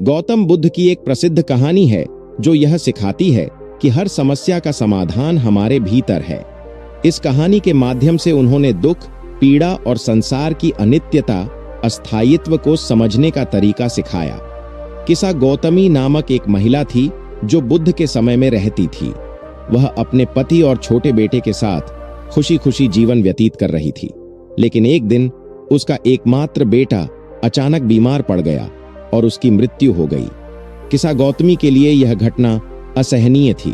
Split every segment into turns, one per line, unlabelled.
गौतम बुद्ध की एक प्रसिद्ध कहानी है जो यह सिखाती है कि हर समस्या का समाधान हमारे भीतर है। इस कहानी के माध्यम से उन्होंने दुख, पीड़ा और संसार की अनित्यता, अस्थायित्व को समझने का तरीका सिखाया। किसा गौतमी नामक एक महिला थी जो बुद्ध के समय में रहती थी। वह अपने पति और छोटे बेटे के साथ खुशी खुशी जीवन व्यतीत कर रही थी। लेकिन एक दिन उसका एकमात्र बेटा अचानक बीमार पड़ गया और उसकी मृत्यु हो गई। किसा गौतमी के लिए यह घटना असहनीय थी।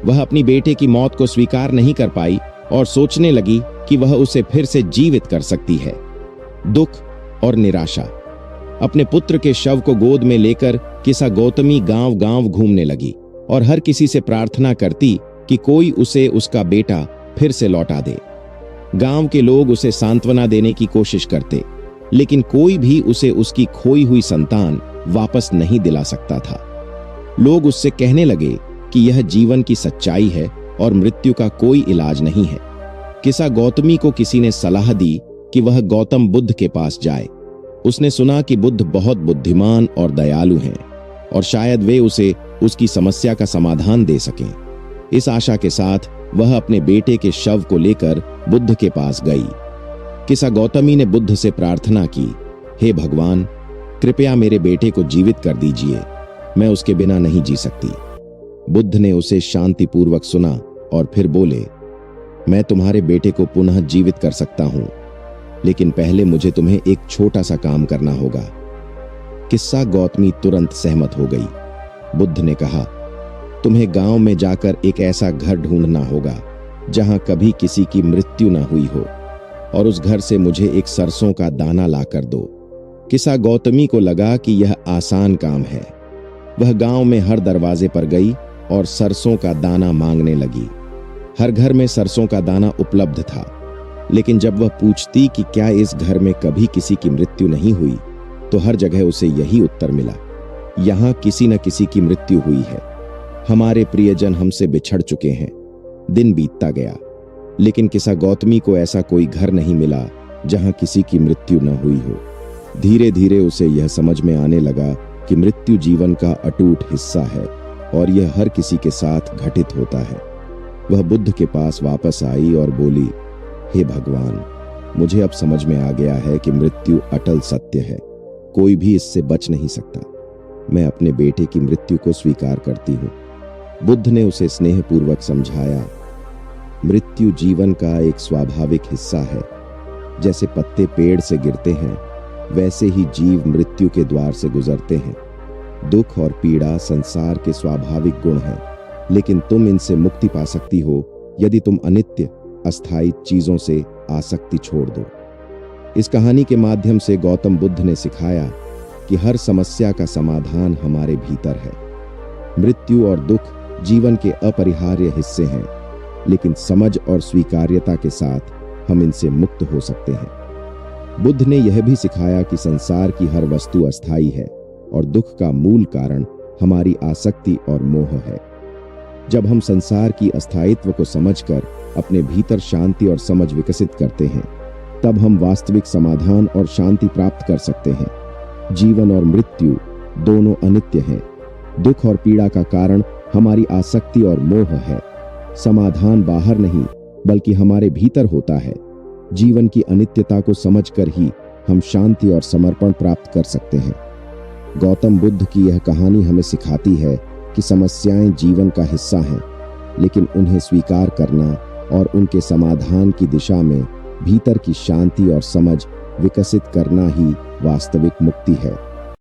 वह अपनी बेटे की मौत को स्वीकार नहीं कर पाई और सोचने लगी कि वह उसे फिर से जीवित कर सकती है। दुख और निराशा। अपने पुत्र के शव को गोद में लेकर किसा गौतमी गांव-गांव घूमने लगी और हर किसी से प्रार्थना करती कि कोई उसे उसका बेटा फिर से लौटा दे। गांव के लोग उसे सांत्वना देने की कोशिश करते, लेकिन कोई भी उसे उसकी खोई हुई संतान वापस नहीं दिला सकता था। लोग उससे कहने लगे कि यह जीवन की सच्चाई है और मृत्यु का कोई इलाज नहीं है। किसा गौतमी को किसी ने सलाह दी कि वह गौतम बुद्ध के पास जाए। उसने सुना कि बुद्ध बहुत बुद्धिमान और दयालु हैं और शायद वे उसे उसकी समस्या का समाधान दे सकें। इस आशा के साथ वह अपने बेटे के शव को लेकर बुद्ध के पास गई। किसा गौतमी ने बुद्ध से प्रार्थना की, हे भगवान, कृपया मेरे बेटे को जीवित कर दीजिए, मैं उसके बिना नहीं जी सकती। बुद्ध ने उसे शांतिपूर्वक सुना और फिर बोले, मैं तुम्हारे बेटे को पुनः जीवित कर सकता हूं, लेकिन पहले मुझे तुम्हें एक छोटा सा काम करना होगा। किस्सा गौतमी तुरंत सहमत हो गई। बुद्ध ने कहा, तुम्हें गांव में जाकर एक ऐसा घर ढूंढना होगा जहां कभी किसी की मृत्यु न हुई हो, और उस घर से मुझे एक सरसों का दाना लाकर दो। किसा गौतमी को लगा कि यह आसान काम है। वह गांव में हर दरवाजे पर गई और सरसों का दाना मांगने लगी। हर घर में सरसों का दाना उपलब्ध था, लेकिन जब वह पूछती कि क्या इस घर में कभी किसी की मृत्यु नहीं हुई, तो हर जगह उसे यही उत्तर मिला, यहां किसी न किसी की मृत्यु हुई है। हमारे प्रियजन हमसे बिछड़ चुके हैं। दिन बीतता गया, लेकिन किसा गौतमी को ऐसा कोई घर नहीं मिला जहां किसी की मृत्यु न हुई हो। धीरे धीरे उसे यह समझ में आने लगा कि मृत्यु जीवन का अटूट हिस्सा है और यह हर किसी के साथ घटित होता है। वह बुद्ध के पास वापस आई और बोली, हे भगवान, मुझे अब समझ में आ गया है कि मृत्यु अटल सत्य है, कोई भी इससे बच नहीं सकता। मैं अपने बेटे की मृत्यु को स्वीकार करती हूँ। बुद्ध ने उसे स्नेहपूर्वक समझाया, मृत्यु जीवन का एक स्वाभाविक हिस्सा है। जैसे पत्ते पेड़ से गिरते हैं, वैसे ही जीव मृत्यु के द्वार से गुजरते हैं। दुख और पीड़ा संसार के स्वाभाविक गुण हैं, लेकिन तुम इनसे मुक्ति पा सकती हो यदि तुम अनित्य, अस्थायी चीजों से आसक्ति छोड़ दो। इस कहानी के माध्यम से गौतम बुद्ध ने सिखाया कि हर समस्या का समाधान हमारे भीतर है। मृत्यु और दुख जीवन के अपरिहार्य हिस्से हैं, लेकिन समझ और स्वीकार्यता के साथ हम इनसे मुक्त हो सकते हैं। बुद्ध ने यह भी सिखाया कि संसार की हर वस्तु अस्थायी है और दुख का मूल कारण हमारी आसक्ति और मोह है। जब हम संसार की अस्थायित्व को समझकर अपने भीतर शांति और समझ विकसित करते हैं, तब हम वास्तविक समाधान और शांति प्राप्त कर सकते हैं। जीवन और मृत्यु दोनों अनित्य हैं। दुख और पीड़ा का कारण हमारी आसक्ति और मोह है। समाधान बाहर नहीं, बल्कि हमारे भीतर होता है। जीवन की अनित्यता को समझकर ही हम शांति और समर्पण प्राप्त कर सकते हैं। गौतम बुद्ध की यह कहानी हमें सिखाती है कि समस्याएं जीवन का हिस्सा हैं, लेकिन उन्हें स्वीकार करना और उनके समाधान की दिशा में भीतर की शांति और समझ विकसित करना ही वास्तविक मुक्ति है।